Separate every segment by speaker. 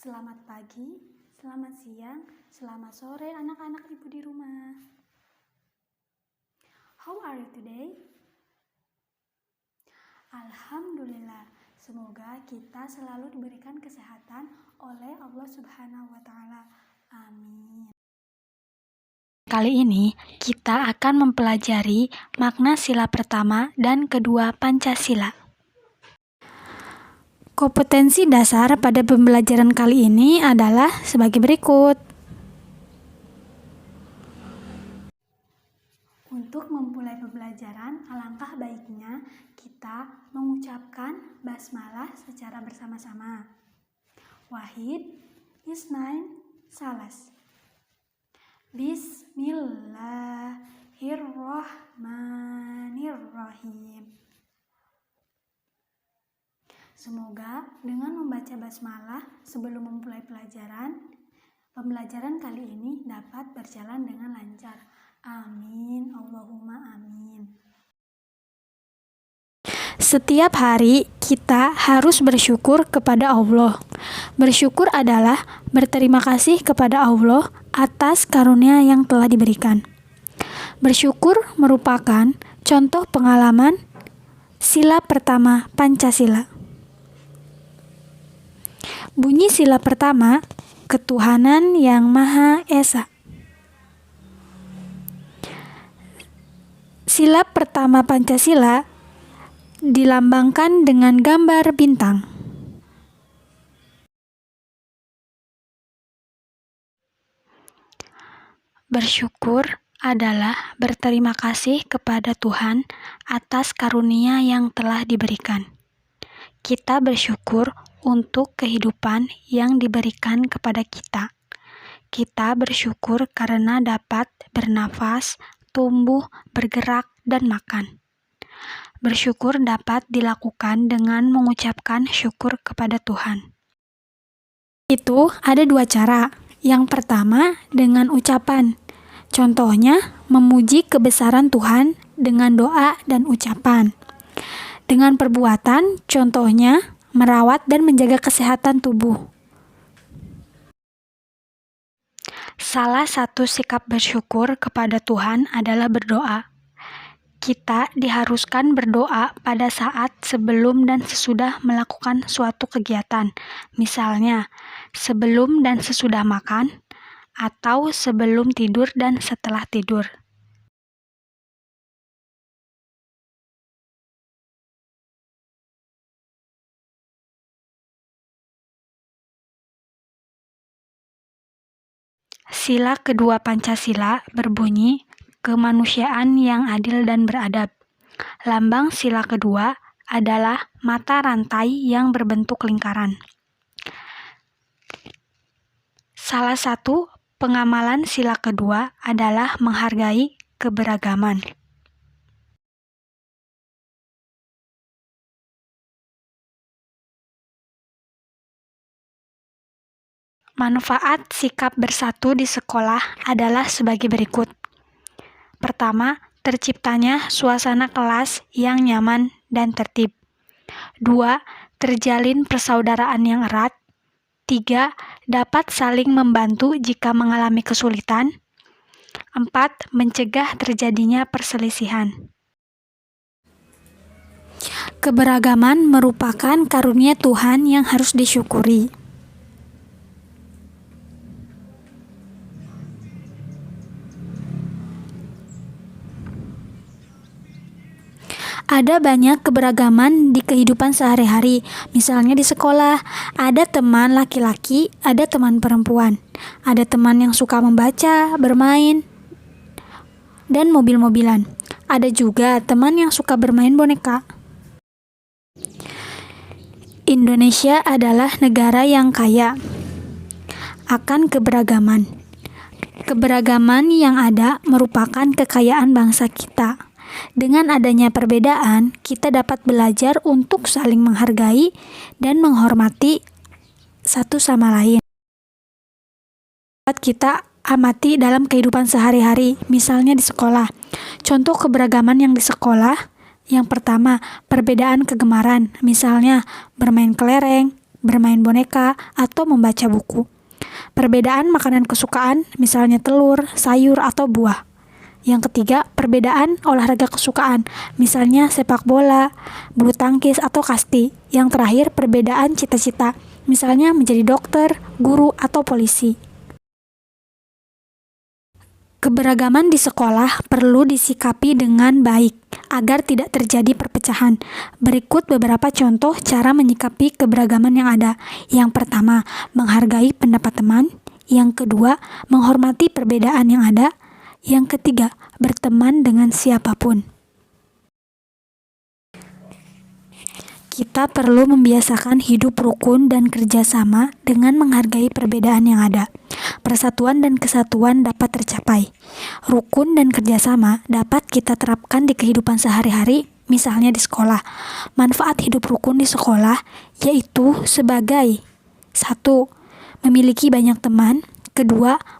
Speaker 1: Selamat pagi, selamat siang, selamat sore anak-anak ibu di rumah. How are you today? Alhamdulillah, semoga kita selalu diberikan kesehatan oleh Allah Subhanahu wa Ta'ala. Amin. Kali ini kita akan mempelajari makna sila pertama dan kedua Pancasila. Kompetensi dasar pada pembelajaran kali ini adalah sebagai berikut. Untuk memulai pembelajaran, alangkah baiknya kita mengucapkan basmalah secara bersama-sama. Wahid, Isnain, Salas. Bismillahirrahmanirrahim. Semoga dengan membaca basmalah sebelum memulai pembelajaran kali ini dapat berjalan dengan lancar. Amin, Allahumma amin. Setiap hari kita harus bersyukur kepada Allah. Bersyukur adalah berterima kasih kepada Allah atas karunia yang telah diberikan. Bersyukur merupakan contoh pengalaman sila pertama Pancasila. Bunyi sila pertama, ketuhanan yang Maha Esa. Sila pertama Pancasila dilambangkan dengan gambar bintang. Bersyukur adalah berterima kasih kepada Tuhan atas karunia yang telah diberikan. Kita bersyukur untuk kehidupan yang diberikan kepada kita. Kita bersyukur karena dapat bernafas, tumbuh, bergerak, dan makan. Bersyukur dapat dilakukan dengan mengucapkan syukur kepada Tuhan. Itu ada dua cara. Yang pertama dengan ucapan. Contohnya memuji kebesaran Tuhan dengan doa dan ucapan. Dengan perbuatan, contohnya merawat dan menjaga kesehatan tubuh. Salah satu sikap bersyukur kepada Tuhan adalah berdoa. Kita diharuskan berdoa pada saat sebelum dan sesudah melakukan suatu kegiatan, misalnya sebelum dan sesudah makan, atau sebelum tidur dan setelah tidur. Sila kedua Pancasila berbunyi kemanusiaan yang adil dan beradab. Lambang sila kedua adalah mata rantai yang berbentuk lingkaran. Salah satu pengamalan sila kedua adalah menghargai keberagaman. Manfaat sikap bersatu di sekolah adalah sebagai berikut. Pertama, terciptanya suasana kelas yang nyaman dan tertib. 2. Terjalin persaudaraan yang erat. 3. Dapat saling membantu jika mengalami kesulitan. 4. Mencegah terjadinya perselisihan. Keberagaman merupakan karunia Tuhan yang harus disyukuri. Ada banyak keberagaman di kehidupan sehari-hari. Misalnya di sekolah, ada teman laki-laki, ada teman perempuan. Ada teman yang suka membaca, bermain, dan mobil-mobilan. Ada juga teman yang suka bermain boneka. Indonesia adalah negara yang kaya akan keberagaman. Keberagaman yang ada merupakan kekayaan bangsa kita. Dengan adanya perbedaan, kita dapat belajar untuk saling menghargai dan menghormati satu sama lain. Dapat kita amati dalam kehidupan sehari-hari, misalnya di sekolah. Contoh keberagaman yang di sekolah, yang pertama, perbedaan kegemaran, misalnya bermain kelereng, bermain boneka, atau membaca buku. Perbedaan makanan kesukaan, misalnya telur, sayur, atau buah. Yang ketiga, perbedaan olahraga kesukaan, misalnya sepak bola, bulu tangkis, atau kasti. Yang terakhir, perbedaan cita-cita, misalnya menjadi dokter, guru, atau polisi. Keberagaman di sekolah perlu disikapi dengan baik agar tidak terjadi perpecahan. Berikut beberapa contoh cara menyikapi keberagaman yang ada. Yang pertama, menghargai pendapat teman. Yang kedua, menghormati perbedaan yang ada. Yang ketiga, berteman dengan siapapun. Kita perlu membiasakan hidup rukun dan kerjasama dengan menghargai perbedaan yang ada. Persatuan dan kesatuan dapat tercapai. Rukun dan kerjasama dapat kita terapkan di kehidupan sehari-hari, misalnya di sekolah. Manfaat hidup rukun di sekolah yaitu sebagai 1. Memiliki banyak teman. 2.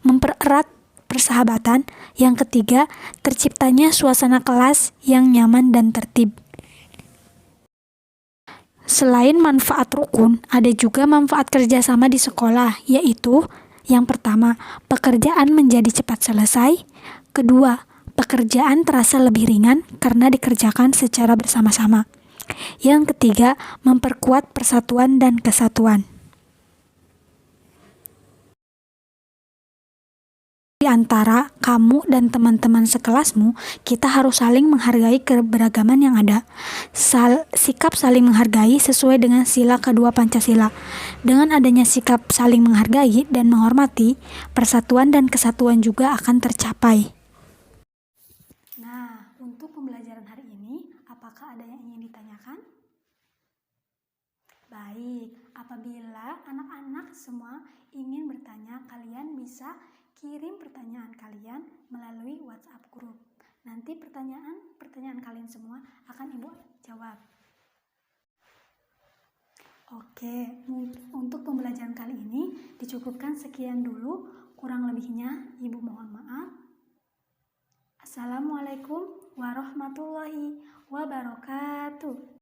Speaker 1: Mempererat persahabatan. Yang ketiga, terciptanya suasana kelas yang nyaman dan tertib. Selain manfaat rukun, ada juga manfaat kerjasama di sekolah, yaitu yang pertama, pekerjaan menjadi cepat selesai. Kedua, pekerjaan terasa lebih ringan karena dikerjakan secara bersama-sama. Yang ketiga, memperkuat persatuan dan kesatuan. Di antara kamu dan teman-teman sekelasmu, kita harus saling menghargai keberagaman yang ada. Sikap saling menghargai sesuai dengan sila kedua Pancasila. Dengan adanya sikap saling menghargai dan menghormati, persatuan dan kesatuan juga akan tercapai. Nah, untuk pembelajaran hari ini, apakah ada yang ingin ditanyakan? Baik, apabila anak-anak semua ingin bertanya, kalian bisa kirim pertanyaan kalian melalui WhatsApp group. Nanti pertanyaan kalian semua akan Ibu jawab. Oke, untuk pembelajaran kali ini dicukupkan sekian dulu. Kurang lebihnya Ibu mohon maaf. Assalamualaikum warahmatullahi wabarakatuh.